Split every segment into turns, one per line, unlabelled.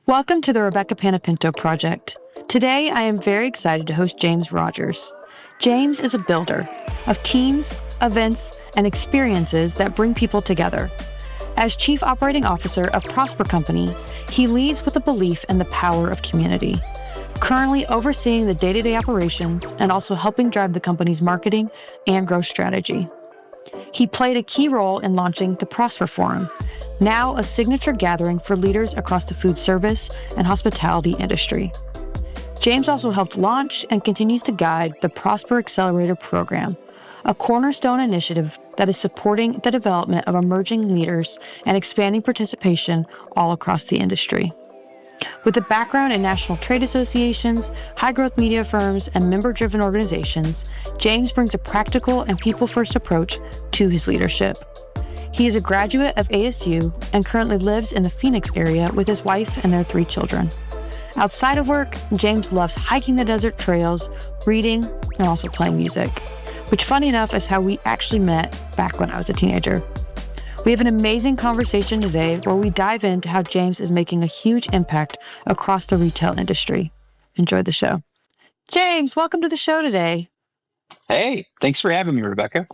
Welcome to the Rebekah Panepinto Project. Today, I am very excited to host James Rogers. James is a builder of teams, events, and experiences that bring people together. As Chief Operating Officer of Prosper Company, he leads with a belief in the power of community, currently overseeing the day-to-day operations and also helping drive the company's marketing and growth strategy. He played a key role in launching the Prosper Forum, now a signature gathering for leaders across the food service and hospitality industry. James also helped launch and continues to guide the Prosper Accelerator program, a cornerstone initiative that is supporting the development of emerging leaders and expanding participation all across the industry. With a background in national trade associations, high-growth media firms, and member-driven organizations, James brings a practical and people-first approach to his leadership. He is a graduate of ASU and currently lives in the Phoenix area with his wife and their 3 children. Outside of work, James loves hiking the desert trails, reading, and also playing music, which, funny enough, is how we actually met back when I was a teenager. We have an amazing conversation today where we dive into how James is making a huge impact across the retail industry. Enjoy the show. James, welcome to the show today.
Hey, thanks for having me, Rebekah.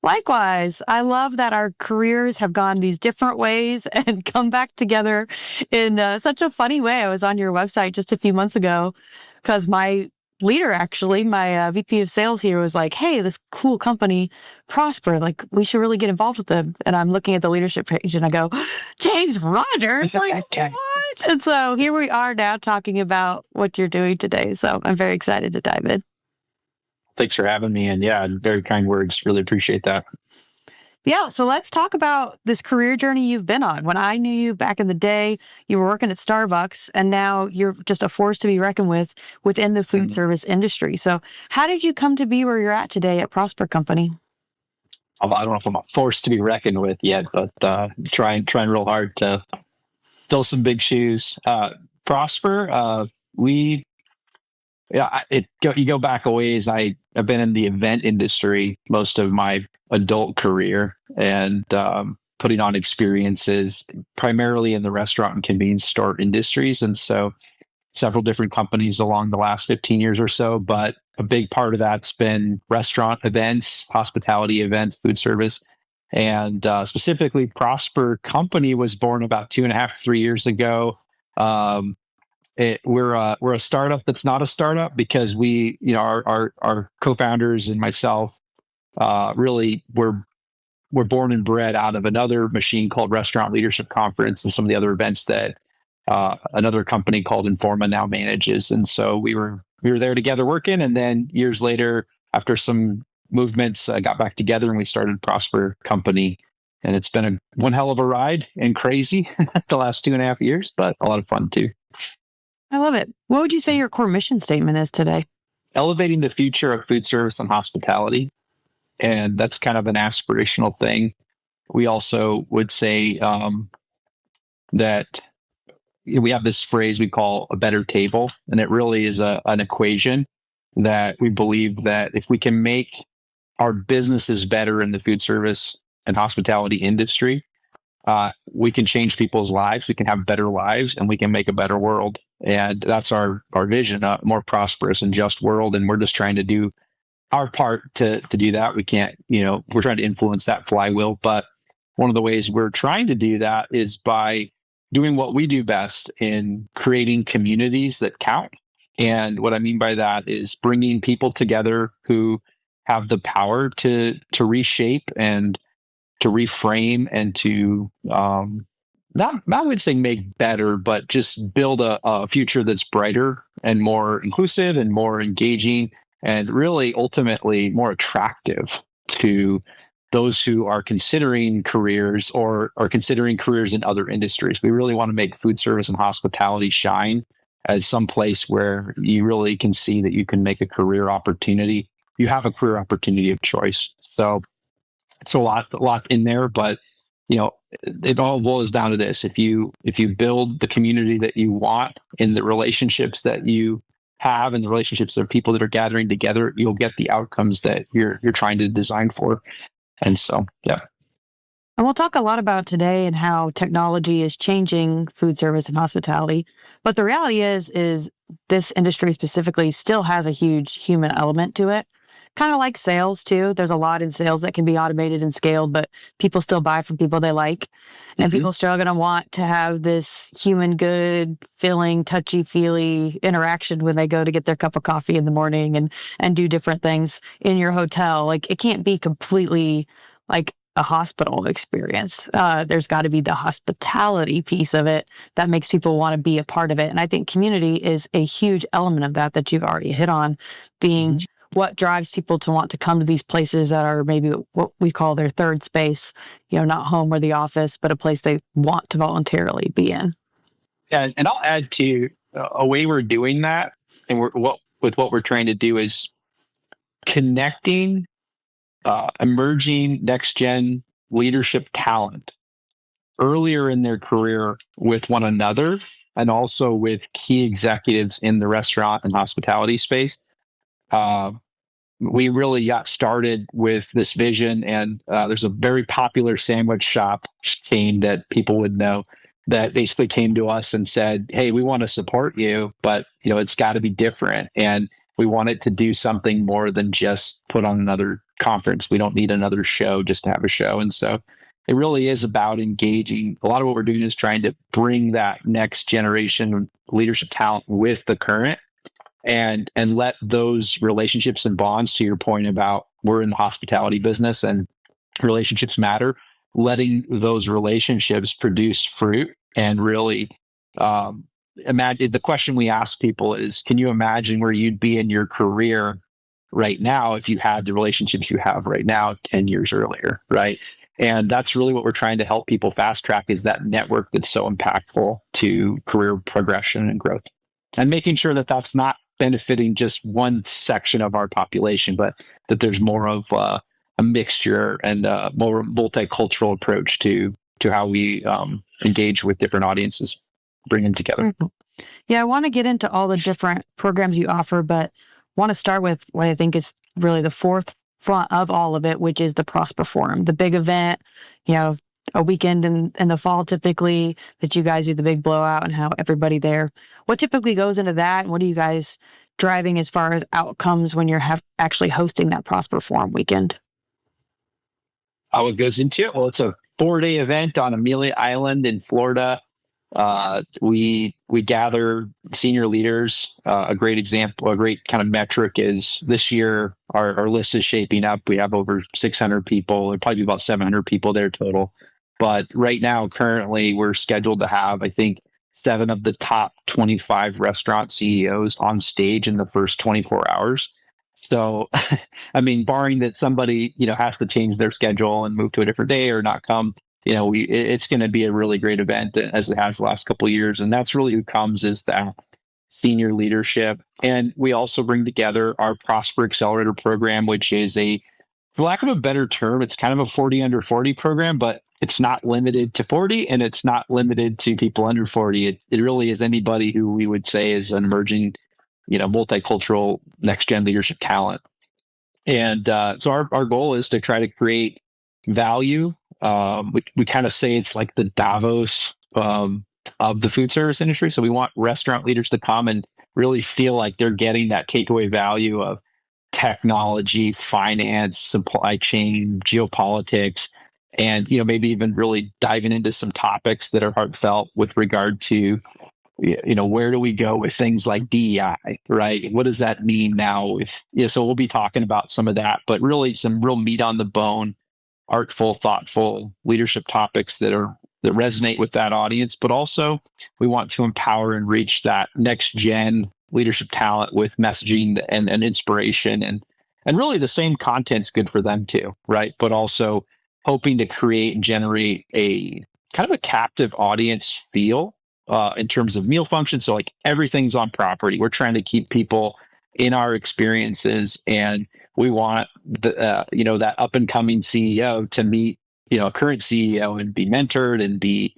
Likewise, I love that our careers have gone these different ways and come back together in such a funny way. I was on your website just a few months ago because my leader, actually, my VP of sales here was like, hey, this cool company, Prosper, like we should really get involved with them. And I'm looking at the leadership page and I go, James Rogers, like what? And so here we are now talking about what you're doing today. So I'm very excited to dive in.
Thanks for having me. And yeah, very kind words. Really appreciate that.
Yeah, so let's talk about this career journey you've been on. When I knew you back in the day, you were working at Starbucks, and now you're just a force to be reckoned with within the food service industry. So how did you come to be where you're at today at Prosper Company?
I don't know if I'm a force to be reckoned with yet, but trying real hard to fill some big shoes. Prosper, you go back a ways. I've been in the event industry most of my adult career and putting on experiences primarily in the restaurant and convenience store industries. And so several different companies along the last 15 years or so, but a big part of that's been restaurant events, hospitality events, food service. And specifically, Prosper Company was born about 2.5, 3 years ago. We're a startup that's not a startup because we, our co-founders and myself really were born and bred out of another machine called Restaurant Leadership Conference and some of the other events that another company called Informal now manages. And so we were there together working, and then years later, after some movements, got back together and we started Prosper Company. And it's been one hell of a ride and crazy the last 2.5 years, but a lot of fun too.
I love it. What would you say your core mission statement is today?
Elevating the future of food service and hospitality. And that's kind of an aspirational thing. We also would say that we have this phrase we call a better table. And it really is an equation that we believe that if we can make our businesses better in the food service and hospitality industry, we can change people's lives, we can have better lives, and we can make a better world. And that's our vision, a more prosperous and just world. And we're just trying to do our part to do that. We can't, we're trying to influence that flywheel. But one of the ways we're trying to do that is by doing what we do best in creating communities that count. And what I mean by that is bringing people together who have the power to reshape and to reframe and to not I would say make better, but just build a future that's brighter and more inclusive and more engaging and really ultimately more attractive to those who are considering careers or are considering careers in other industries. We really want to make food service and hospitality shine as some place where you really can see that you can make a career opportunity. You have a career opportunity of choice. So it's a lot in there, but it all boils down to this. If you build the community that you want in the relationships that you have and the relationships of people that are gathering together, you'll get the outcomes that you're trying to design for. And so, yeah.
And we'll talk a lot about today and how technology is changing food service and hospitality. But the reality is this industry specifically still has a huge human element to it. Kind of like sales too. There's a lot in sales that can be automated and scaled, but people still buy from people they like. And
Mhm.
people still going to want to have this human good feeling, touchy feely interaction when they go to get their cup of coffee in the morning and do different things in your hotel. Like it can't be completely like a hospital experience. There's got to be the hospitality piece of it that makes people want to be a part of it. And I think community is a huge element of that you've already hit on, being what drives people to want to come to these places that are maybe what we call their third space, not home or the office, but a place they want to voluntarily be in.
Yeah, and I'll add to a way we're doing that, and what we're trying to do is connecting emerging next gen leadership talent earlier in their career with one another, and also with key executives in the restaurant and hospitality space. Uh, we really got started with this vision, and there's a very popular sandwich shop chain that people would know that basically came to us and said, hey, we want to support you, but it's got to be different, and we want it to do something more than just put on another conference. We don't need another show just to have a show. And so it really is about engaging. A lot of what we're doing is trying to bring that next generation leadership talent with the current, and let those relationships and bonds, to your point about we're in the hospitality business and relationships matter, letting those relationships produce fruit. And really, imagine, the question we ask people is, can you imagine where you'd be in your career right now if you had the relationships you have right now 10 years earlier, right? And that's really what we're trying to help people fast track, is that network that's so impactful to career progression and growth, and making sure that that's not benefiting just one section of our population, but that there's more of a mixture and a more multicultural approach to how we engage with different audiences, bring them together.
Mhm. Yeah, I want to get into all the different programs you offer, but want to start with what I think is really the forefront of all of it, which is the Prosper Forum, the big event, you know, a weekend in the fall typically that you guys do the big blowout and how everybody there. What typically goes into that? And what are you guys driving as far as outcomes when you're actually hosting that Prosper Forum weekend?
How it goes into it? Well, it's a 4-day event on Amelia Island in Florida. We gather senior leaders. A great example, a great kind of metric is this year our list is shaping up. We have over 600 people. There'll probably be about 700 people there total. But right now, currently, we're scheduled to have, I think, 7 of the top 25 restaurant CEOs on stage in the first 24 hours. So, I mean, barring that somebody has to change their schedule and move to a different day or not come, it's going to be a really great event, as it has the last couple of years. And that's really who comes, is that senior leadership. And we also bring together our Prosper Accelerator program, which is for lack of a better term, it's kind of a 40 under 40 program, but it's not limited to 40, and it's not limited to people under 40. It really is anybody who we would say is an emerging, multicultural next gen leadership talent. And so our goal is to try to create value. We kind of say it's like the Davos of the food service industry. So we want restaurant leaders to come and really feel like they're getting that takeaway value of technology, finance, supply chain, geopolitics, and maybe even really diving into some topics that are heartfelt with regard to where do we go with things like DEI, right? What does that mean now with, so we'll be talking about some of that, but really some real meat on the bone, artful, thoughtful leadership topics that resonate with that audience. But also we want to empower and reach that next gen leadership talent with messaging and inspiration, and really the same content's good for them too, right? But also hoping to create and generate a kind of a captive audience feel in terms of meal function. So like everything's on property. We're trying to keep people in our experiences, and we want that up and coming CEO to meet a current CEO and be mentored and be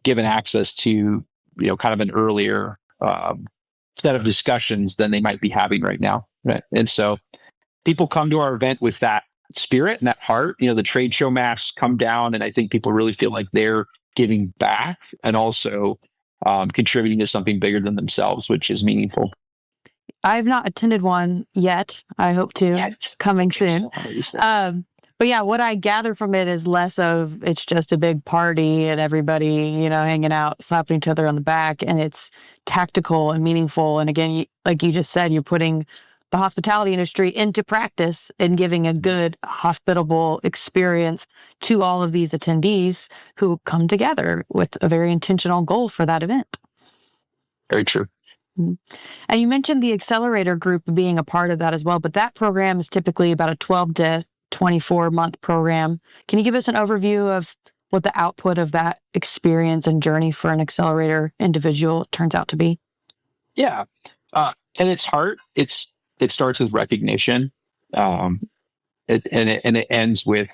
given access to kind of an earlier set of discussions than they might be having right now. Right? And so people come to our event with that spirit and that heart. The trade show masks come down, and I think people really feel like they're giving back and also contributing to something bigger than themselves, which is meaningful.
I've not attended one yet. I hope to.
Yeah,
coming soon. But yeah, what I gather from it is less of it's just a big party and everybody, hanging out, slapping each other on the back, and it's tactical and meaningful. And again, like you just said, you're putting the hospitality industry into practice and giving a good, hospitable experience to all of these attendees who come together with a very intentional goal for that event.
Very true.
And you mentioned the Accelerator group being a part of that as well, but that program is typically about a 12 to 24-month program. Can you give us an overview of what the output of that experience and journey for an Accelerator individual turns out to be?
Yeah. At its heart, it starts with recognition. It ends with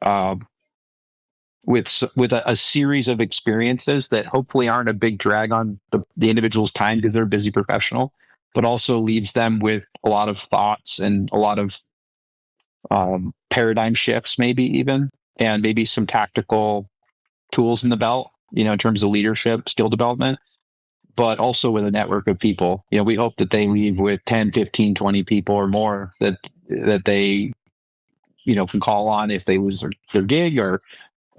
a series of experiences that hopefully aren't a big drag on the individual's time because they're a busy professional, but also leaves them with a lot of thoughts and a lot of paradigm shifts, maybe even, and maybe some tactical tools in the belt, in terms of leadership, skill development, but also with a network of people. We hope that they leave with 10, 15, 20 people or more that they, can call on if they lose their gig or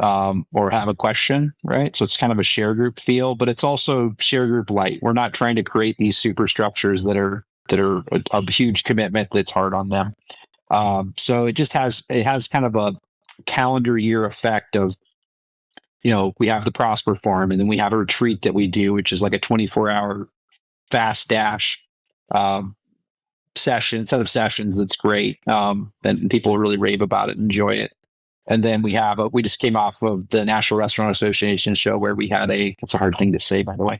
have a question, right? So it's kind of a share group feel, but it's also share group light. We're not trying to create these superstructures that are a huge commitment that's hard on them. So it has kind of a calendar year effect of, we have the Prosper Farm, and then we have a retreat that we do, which is like a 24-hour fast dash set of sessions. That's great. And people really rave about it and enjoy it. And then we just came off of the National Restaurant Association show where we had it's a hard thing to say, by the way.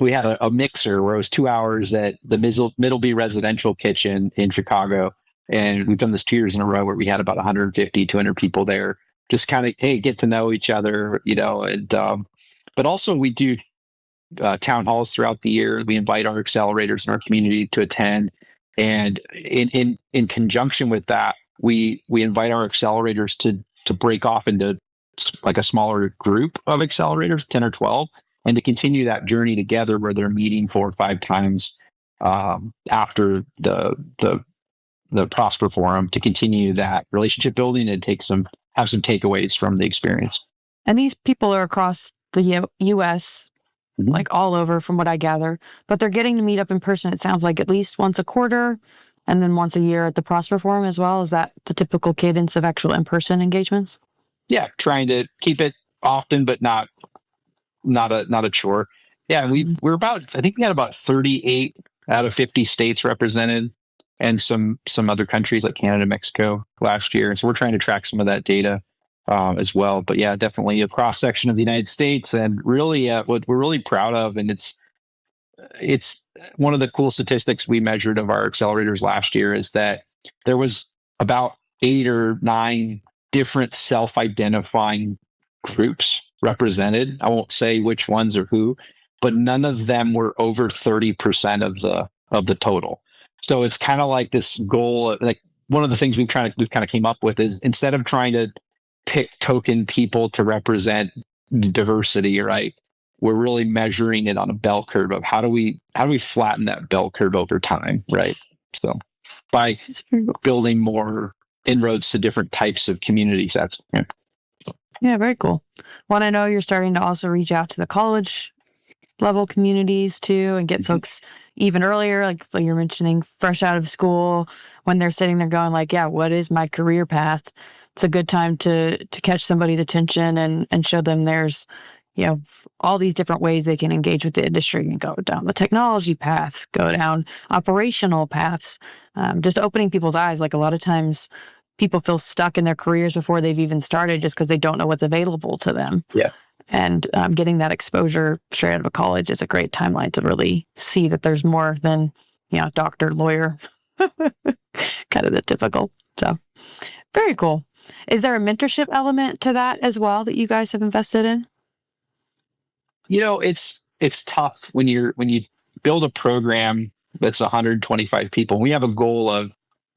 We had a mixer where it was 2 hours at the Middleby Residential Kitchen in Chicago. And we've done this 2 years in a row where we had about 150, 200 people there, just kind of, hey, get to know each other, but also we do town halls throughout the year. We invite our accelerators in our community to attend. And in conjunction with that, we invite our accelerators to break off into like a smaller group of accelerators, 10 or 12, and to continue that journey together where they're meeting 4 or 5 times after the Prosper Forum to continue that relationship building and have some takeaways from the experience.
And these people are across the U.S., like all over from what I gather, but they're getting to meet up in person, it sounds like, at least once a quarter and then once a year at the Prosper Forum as well. Is that the typical cadence of actual in-person engagements? Yeah,
trying to keep it often, but not a chore. Yeah, I think we had about 38 out of 50 states represented, and some other countries like Canada, Mexico last year. And so we're trying to track some of that data as well. But yeah, definitely a cross section of the United States, and really what we're really proud of, and it's one of the cool statistics we measured of our accelerators last year is that there was about 8 or 9 different self-identifying groups represented. I won't say which ones or who, but none of them were over 30% of the total. So it's kind of like this goal. Like one of the things we've kind of came up with is, instead of trying to pick token people to represent diversity, right, we're really measuring it on a bell curve of how do we flatten that bell curve over time, right? So by building more inroads to different types of community sets.
Yeah, very cool. Well, I know you're starting to also reach out to the college level communities too, and get folks even earlier, like you're mentioning, fresh out of school, when they're sitting there going like, yeah, what is my career path? It's a good time to catch somebody's attention and show them there's, all these different ways they can engage with the industry and go down the technology path, go down operational paths, just opening people's eyes. Like a lot of times people feel stuck in their careers before they've even started just because they don't know what's available to them.
Yeah.
And getting that exposure straight out of college is a great timeline to really see that there's more than, doctor, lawyer, kind of the typical. So very cool. Is there a mentorship element to that as well that you guys have invested in?
It's tough when you build a program that's 125 people. We have a goal of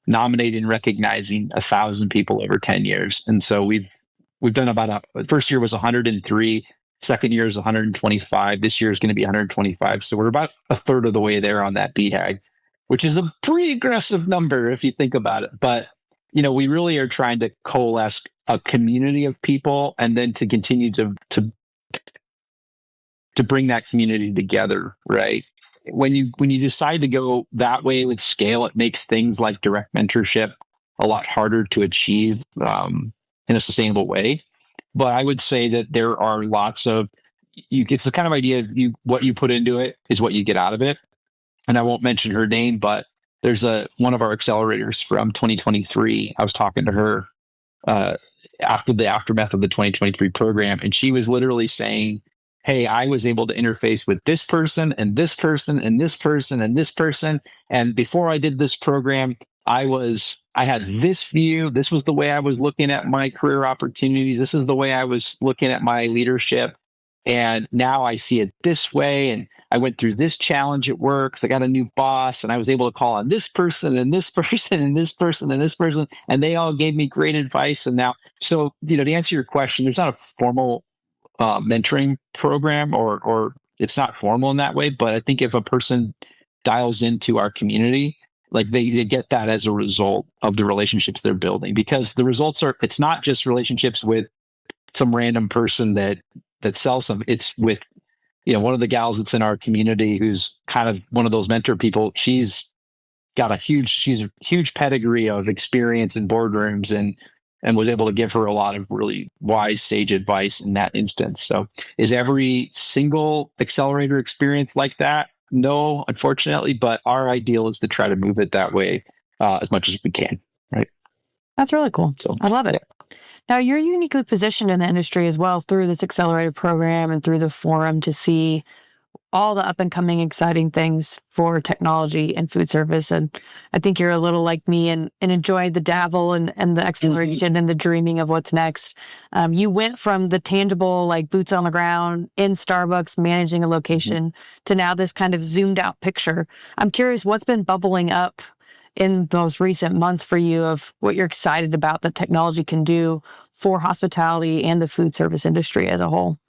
nominating and recognizing 1,000 people over 10 years. And so we've done about first year was 103, second year is 125. This year is going to be 125. So we're about a third of the way there on that BHAG, which is a pretty aggressive number if you think about it. But, we really are trying to coalesce a community of people and then to continue to bring that community together, right? When you decide to go that way with scale, it makes things like direct mentorship a lot harder to achieve in a sustainable way. But I would say that there are lots of it's the kind of idea of what you put into it is what you get out of it. And I won't mention her name, but there's one of our accelerators from 2023. I was talking to her after the aftermath of the 2023 program, and she was literally saying, hey, I was able to interface with this person and this person and this person and this person. And before I did this program, I had this view. This was the way I was looking at my career opportunities. This is the way I was looking at my leadership. And now I see it this way. And I went through this challenge at work because I got a new boss and I was able to call on this person and this person and this person and this person. And they all gave me great advice. And now, so, to answer your question, there's not a formal mentoring program or it's not formal in that way. But I think if a person dials into our community, like they get that as a result of the relationships they're building, because the results it's not just relationships with some random person that sells them. It's with, one of the gals that's in our community who's kind of one of those mentor people. She's a huge pedigree of experience in boardrooms and was able to give her a lot of really wise, sage advice in that instance. So is every single accelerator experience like that? No, unfortunately, but our ideal is to try to move it that way as much as we can, right?
That's really cool. So I love it. Yeah. Now, you're uniquely positioned in the industry as well through this accelerator program and through the forum to see all the up and coming exciting things for technology and food service. And I think you're a little like me and enjoy the dabble and the exploration and the dreaming of what's next. You went from the tangible, like boots on the ground in Starbucks, managing a location to now this kind of zoomed out picture. I'm curious what's been bubbling up in those recent months for you of what you're excited about that technology can do for hospitality and the food service industry as a whole.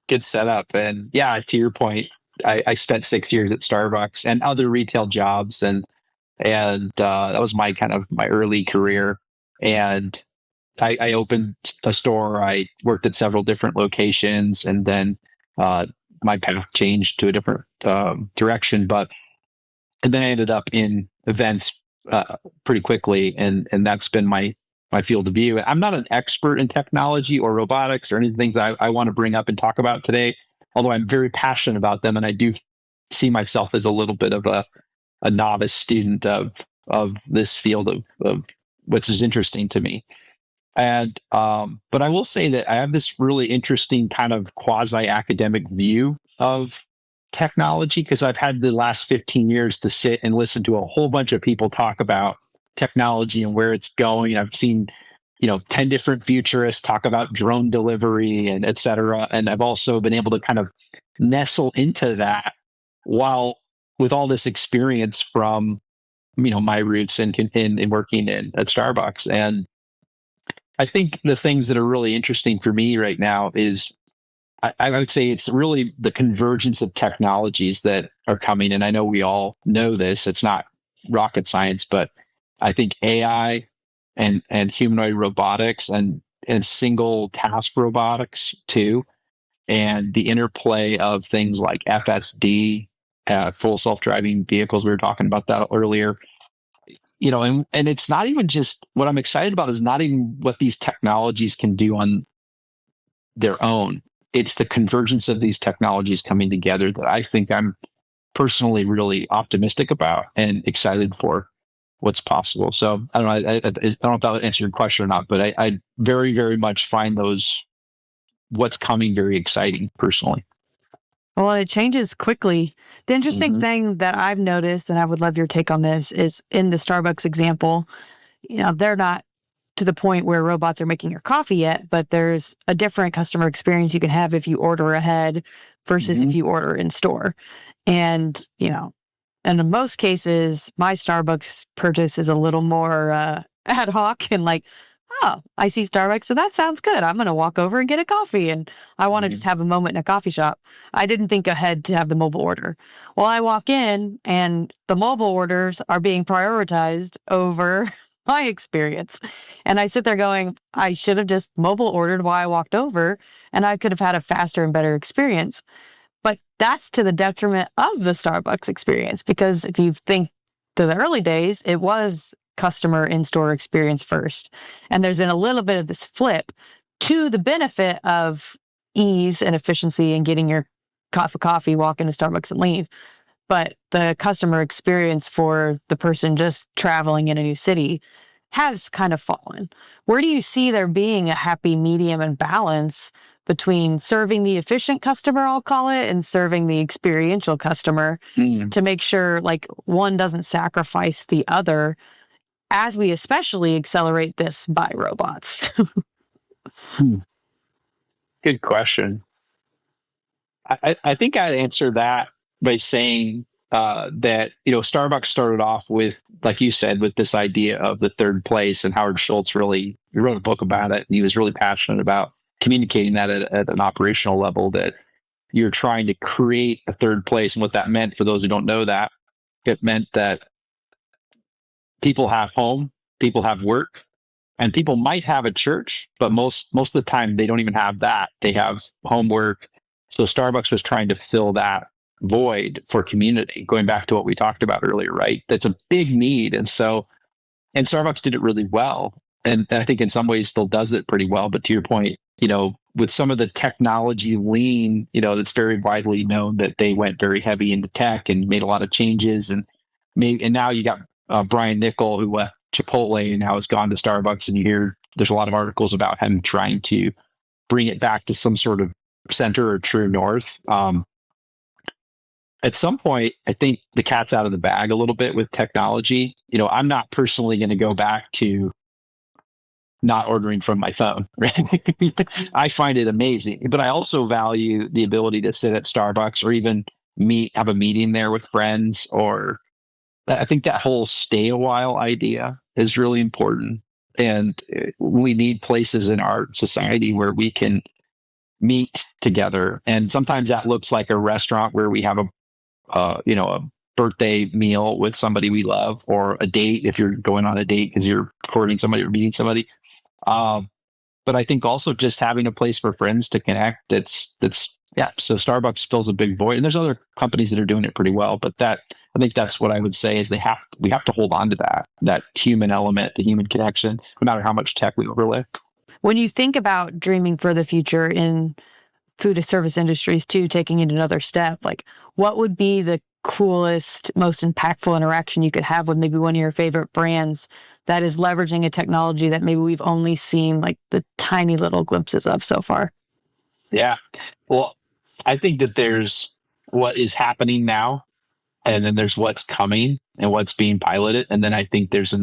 Good setup. And yeah, to your point, I spent 6 years at Starbucks and other retail jobs, and that was my early career. And I opened a store. I worked at several different locations, and then my path changed to a different direction. And then I ended up in events pretty quickly, and that's been my field of view. I'm not an expert in technology or robotics or any things I want to bring up and talk about today, although I'm very passionate about them, and I do see myself as a little bit of a novice student of this field of which is interesting to me. And but I will say that I have this really interesting kind of quasi-academic view of technology, because I've had the last 15 years to sit and listen to a whole bunch of people talk about technology and where it's going. I've seen, 10 different futurists talk about drone delivery and et cetera. And I've also been able to kind of nestle into that while with all this experience from, my roots in working at Starbucks. And I think the things that are really interesting for me right now is I would say it's really the convergence of technologies that are coming. And I know we all know this, it's not rocket science, but I think AI and humanoid robotics and single task robotics too, and the interplay of things like FSD, full self-driving vehicles. We were talking about that earlier. And it's not even just what I'm excited about is not even what these technologies can do on their own. It's the convergence of these technologies coming together that I think I'm personally really optimistic about and excited for what's possible. So I don't know. I don't know if that answered your question or not, but I very, very much find what's coming very exciting personally.
Well, it changes quickly. The interesting thing that I've noticed, and I would love your take on this, is in the Starbucks example, they're not to the point where robots are making your coffee yet, but there's a different customer experience you can have if you order ahead versus if you order in store. And, And in most cases, my Starbucks purchase is a little more ad hoc and like, oh, I see Starbucks, so that sounds good. I'm going to walk over and get a coffee. And I want to just have a moment in a coffee shop. I didn't think ahead to have the mobile order. Well, I walk in and the mobile orders are being prioritized over my experience. And I sit there going, I should have just mobile ordered while I walked over and I could have had a faster and better experience. But that's to the detriment of the Starbucks experience, because if you think to the early days, it was customer in-store experience first. And there's been a little bit of this flip to the benefit of ease and efficiency and getting your cup of coffee, walk into Starbucks and leave. But the customer experience for the person just traveling in a new city has kind of fallen. Where do you see there being a happy medium and balance between serving the efficient customer, I'll call it, and serving the experiential customer to make sure like one doesn't sacrifice the other as we especially accelerate this by robots?
Good question. I think I'd answer that by saying that, Starbucks started off with, like you said, with this idea of the third place, and Howard Schultz he wrote a book about it, and he was really passionate about communicating that at an operational level, that you're trying to create a third place. And what that meant, for those who don't know that, it meant that people have home, people have work, and people might have a church, but most of the time they don't even have that. They have homework. So Starbucks was trying to fill that void for community, going back to what we talked about earlier, right? That's a big need. And Starbucks did it really well. And I think in some ways still does it pretty well. But to your point, with some of the technology lean, that's very widely known that they went very heavy into tech and made a lot of changes. And now you got Brian Nichol, who left Chipotle and now has gone to Starbucks, and you hear there's a lot of articles about him trying to bring it back to some sort of center or true north. At some point, I think the cat's out of the bag a little bit with technology. I'm not personally going to go back to not ordering from my phone. I find it amazing, but I also value the ability to sit at Starbucks or even have a meeting there with friends. Or I think that whole stay a while idea is really important. And we need places in our society where we can meet together. And sometimes that looks like a restaurant where we have a birthday meal with somebody we love, or a date if you're going on a date because you're courting somebody or meeting somebody. But I think also just having a place for friends to connect. That's So Starbucks fills a big void, and there's other companies that are doing it pretty well. But I think that's what I would say is we have to hold on to that human element, the human connection, no matter how much tech we overlay.
When you think about dreaming for the future in food and service industries too, taking it another step, like what would be the coolest, most impactful interaction you could have with maybe one of your favorite brands that is leveraging a technology that maybe we've only seen like the tiny little glimpses of so far?
Yeah. Well, I think that there's what is happening now, and then there's what's coming and what's being piloted. And then I think there's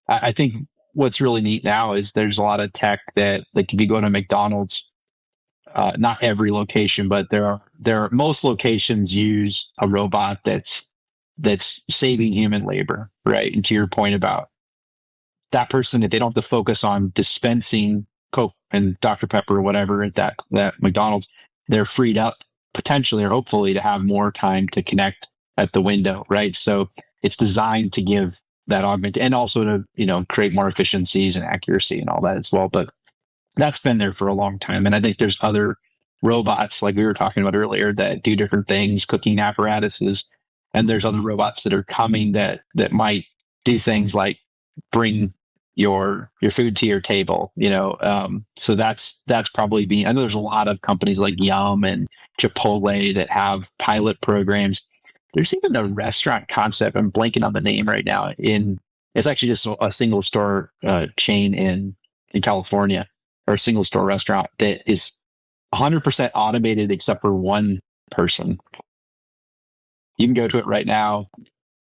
I think what's really neat now is there's a lot of tech that, like, if you go to McDonald's, not every location, but most locations use a robot that's saving human labor, right? And to your point about that person, if they don't have to focus on dispensing Coke and Dr. Pepper or whatever at that McDonald's, they're freed up potentially or hopefully to have more time to connect at the window, right? So it's designed to give that augment and also to, create more efficiencies and accuracy and all that as well. But that's been there for a long time. And I think there's other robots, like we were talking about earlier, that do different things, cooking apparatuses. And there's other robots that are coming that might do things like bring your food to your table, so that's probably I know there's a lot of companies like Yum and Chipotle that have pilot programs. There's even a restaurant concept, I'm blanking on the name right now, it's actually just a single store chain in California, or a single store restaurant that is 100% automated except for one person. You can go to it right now.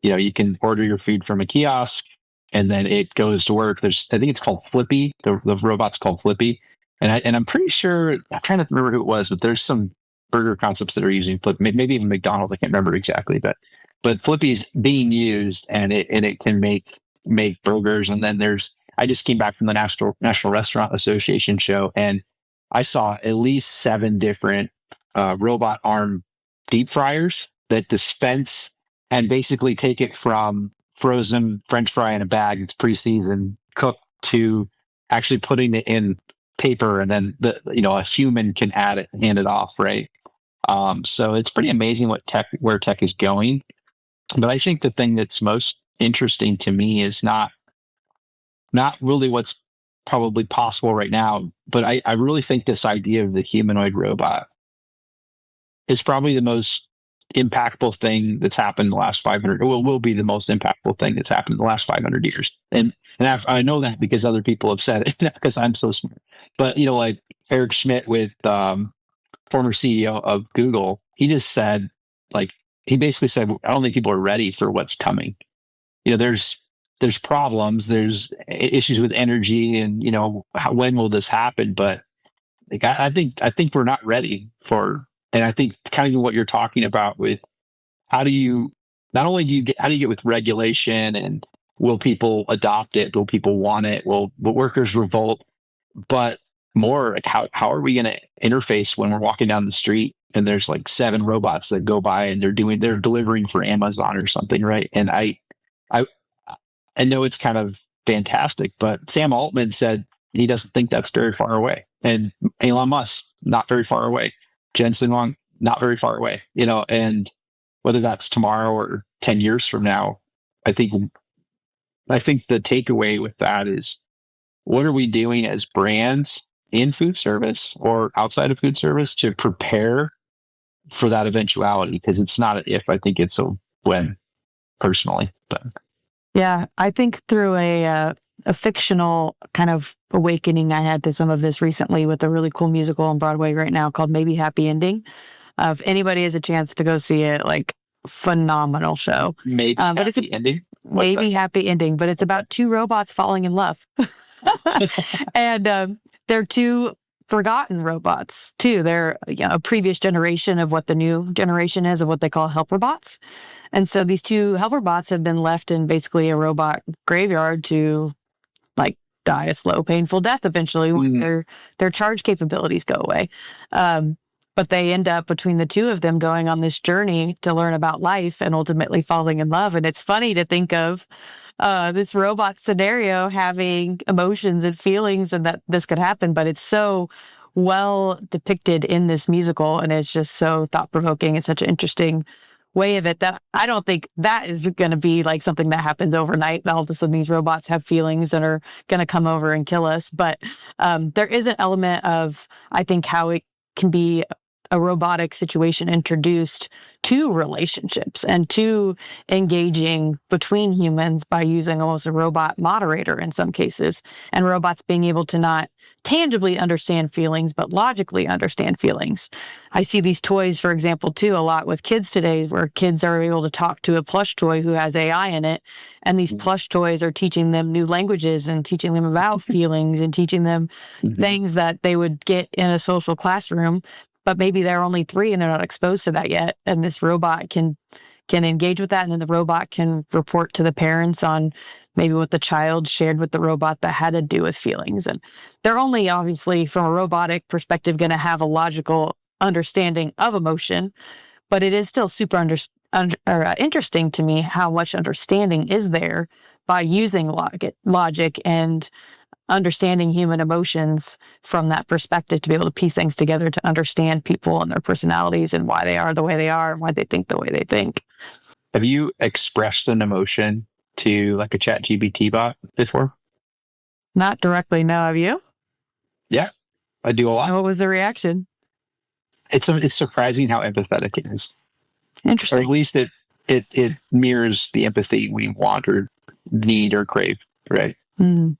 You can order your food from a kiosk, and then it goes to work. I think it's called Flippy. The robot's called Flippy. And I'm pretty sure, I'm trying to remember who it was, but there's some burger concepts that are using Flip, maybe even McDonald's. I can't remember exactly, but but Flippy's being used, and it can make burgers. And then I just came back from the National Restaurant Association show, and I saw at least 7 different robot arm deep fryers that dispense and basically take it from frozen French fry in a bag that's pre-seasoned, cooked, to actually putting it in paper, and then a human can add it and hand it off, right? So it's pretty amazing where tech is going. But I think the thing that's most interesting to me is not really what's probably possible right now, but I really think this idea of the humanoid robot is probably the most impactful thing that's happened in the last 500, or will be the most impactful thing that's happened in the last 500 years. And I know that because other people have said it, not because I'm so smart. But, like Eric Schmidt, with former CEO of Google, he just said, he basically said, I don't think people are ready for what's coming. There's problems, there's issues with energy, and, when will this happen? But I think we're not ready for. And I think kind of what you're talking about with how do you get with regulation, and will people adopt it? Will people want it? Will workers revolt? But more like how are we going to interface when we're walking down the street and there's 7 robots that go by and they're delivering for Amazon or something, right? And I know it's kind of fantastic, but Sam Altman said he doesn't think that's very far away, and Elon Musk, not very far away. Jensen Huang, not very far away, and whether that's tomorrow or 10 years from now, I think the takeaway with that is, what are we doing as brands in food service or outside of food service to prepare for that eventuality? Because it's not an if, I think it's a when, personally. But
yeah, I think through a fictional kind of awakening I had to some of this recently with a really cool musical on Broadway right now called Maybe Happy Ending. If anybody has a chance to go see it, phenomenal show.
Maybe
but it's
Happy Ending.
Maybe Happy Ending, but it's about 2 robots falling in love. And they're 2 forgotten robots too. They're a previous generation of what the new generation is, of what they call helper bots. And so these 2 helper bots have been left in basically a robot graveyard to die a slow, painful death eventually when their charge capabilities go away. But they end up, between the 2 of them, going on this journey to learn about life and ultimately falling in love. And it's funny to think of this robot scenario having emotions and feelings, and that this could happen, but it's so well depicted in this musical, and it's just so thought-provoking. It's such an interesting way of it that I don't think that is going to be something that happens overnight. All of a sudden these robots have feelings and are going to come over and kill us. But there is an element of, I think, how it can be a robotic situation introduced to relationships and to engaging between humans by using almost a robot moderator in some cases, and robots being able to not tangibly understand feelings, but logically understand feelings. I see these toys, for example, too, a lot with kids today, where kids are able to talk to a plush toy who has AI in it. And these plush toys are teaching them new languages and teaching them about feelings and teaching them things that they would get in a social classroom. But maybe they're only 3 and they're not exposed to that yet. And this robot can engage with that. And then the robot can report to the parents on maybe what the child shared with the robot that had to do with feelings. And they're only, obviously, from a robotic perspective, going to have a logical understanding of emotion. But it is still super interesting to me how much understanding is there by using logic and understanding human emotions from that perspective, to be able to piece things together, to understand people and their personalities and why they are the way they are and why they think the way they think.
Have you expressed an emotion to a ChatGPT bot before?
Not directly, no. Have you?
Yeah, I do a lot.
And what was the reaction?
It's surprising how empathetic it is.
Interesting.
Or at least it mirrors the empathy we want or need or crave, right?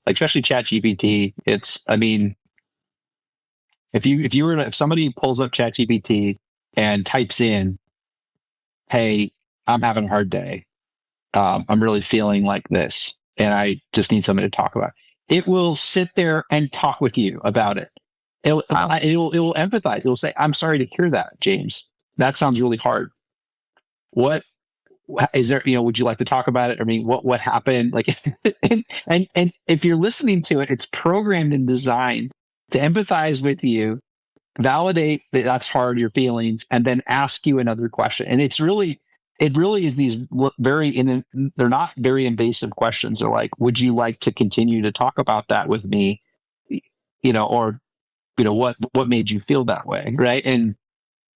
Especially ChatGPT, if somebody pulls up ChatGPT and types in, "Hey, I'm having a hard day. I'm really feeling like this, and I just need something to talk about," it will sit there and talk with you about it. It will empathize. It will say, "I'm sorry to hear that, James. That sounds really hard. What is there, would you like to talk about it? I mean, what happened? Like, and if you're listening to it, it's programmed and designed to empathize with you, validate that that's hard, your feelings, and then ask you another question. And it really is these they're not very invasive questions. They're like, would you like to continue to talk about that with me? Or, what made you feel that way? Right. And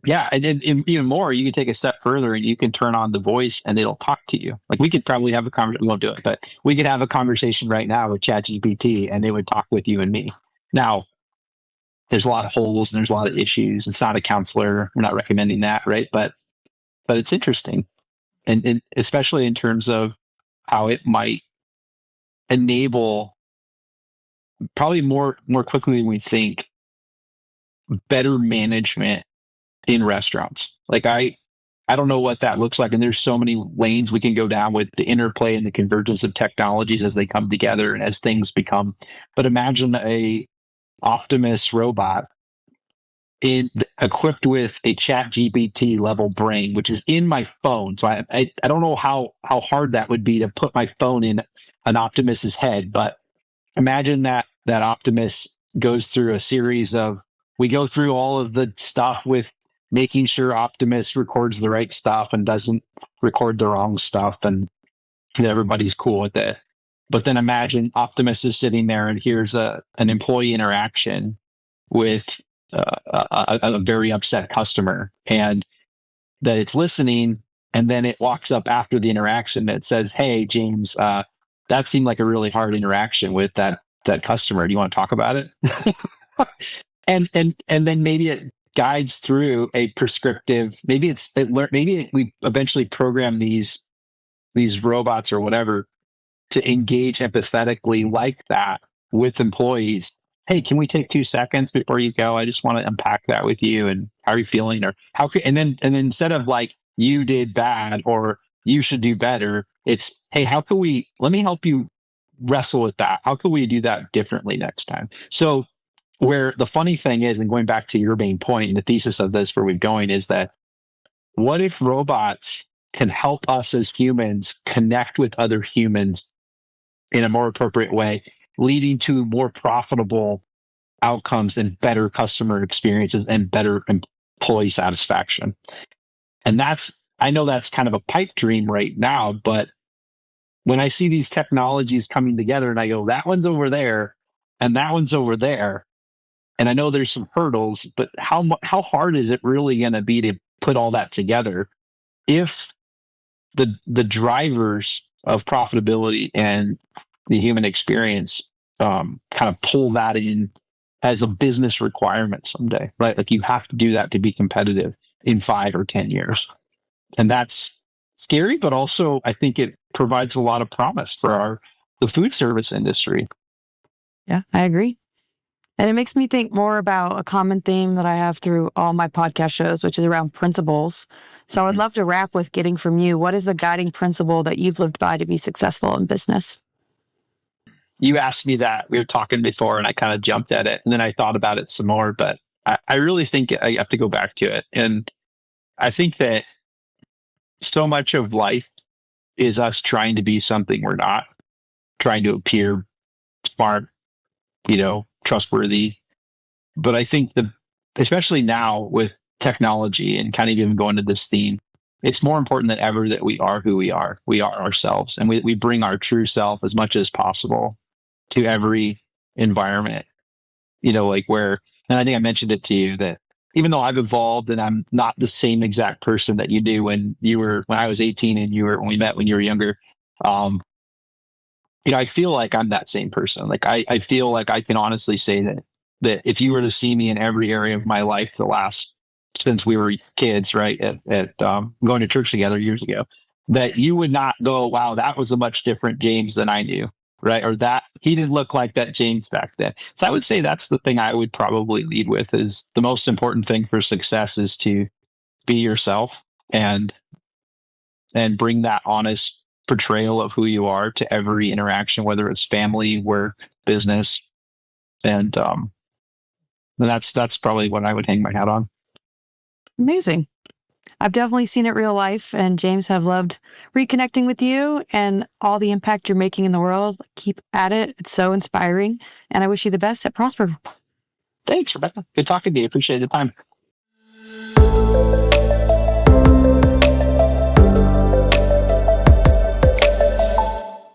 yeah, and even more, you can take a step further and you can turn on the voice and it'll talk to you. Like we could probably have a conversation. We won't do it, but we could have a conversation right now with ChatGPT and they would talk with you and me. Now, there's a lot of holes and there's a lot of issues. It's not a counselor. We're not recommending that, right? But it's interesting, and especially in terms of how it might enable, probably more quickly than we think, better management in restaurants. Like I don't know what that looks like, and there's so many lanes we can go down with the interplay and the convergence of technologies as they come together and as things become. But imagine a Optimus robot equipped with a ChatGPT level brain, which is in my phone. So I don't know how hard that would be to put my phone in an Optimus's head, but imagine that Optimus goes through a series of, we go through all of the stuff with making sure Optimus records the right stuff and doesn't record the wrong stuff, and everybody's cool with it. But then imagine Optimus is sitting there and here's an employee interaction with a very upset customer, and that it's listening, and then it walks up after the interaction that says, "Hey, James, that seemed like a really hard interaction with that customer. Do you want to talk about it?" and then maybe it guides through a prescriptive. Maybe we eventually program these robots or whatever to engage empathetically like that with employees. Hey, can we take 2 seconds before you go? I just want to unpack that with you. And how are you feeling? Or how could, and then instead of like, you did bad or you should do better, it's, hey, let me help you wrestle with that. How can we do that differently next time? So where the funny thing is, and going back to your main point and the thesis of this, where we're going, is that what if robots can help us as humans connect with other humans in a more appropriate way, leading to more profitable outcomes and better customer experiences and better employee satisfaction? And I know that's kind of a pipe dream right now, but when I see these technologies coming together and I go, that one's over there and that one's over there, and I know there's some hurdles, but how hard is it really going to be to put all that together if the drivers of profitability and the human experience kind of pull that in as a business requirement someday, right? Like you have to do that to be competitive in 5 or 10 years. And that's scary, but also I think it provides a lot of promise for the food service industry.
Yeah, I agree. And it makes me think more about a common theme that I have through all my podcast shows, which is around principles. So I would love to wrap with getting from you, what is the guiding principle that you've lived by to be successful in business?
You asked me that. We were talking before and I kind of jumped at it and then I thought about it some more, but I really think I have to go back to it. And I think that so much of life is us trying to be something we're not, trying to appear smart, trustworthy. But I think especially now with technology and kind of even going to this theme, it's more important than ever that we are who we are. We are ourselves, and we bring our true self as much as possible to every environment. Like where, and I think I mentioned it to you that even though I've evolved and I'm not the same exact person that you do when I was 18 and when we met when you were younger, I feel like I'm that same person. Like I feel like I can honestly say that if you were to see me in every area of my life since we were kids, right, at going to church together years ago, that you would not go, wow, that was a much different James than I knew, right? Or that he didn't look like that James back then. So I would say that's the thing I would probably lead with, is the most important thing for success is to be yourself and bring that honest portrayal of who you are to every interaction, whether it's family, work, business. And that's probably what I would hang my hat on.
Amazing. I've definitely seen it real life, and James, have loved reconnecting with you and all the impact you're making in the world. Keep at it. It's so inspiring, and I wish you the best at Prosper.
Thanks, Rebecca. Good talking to you. Appreciate the time.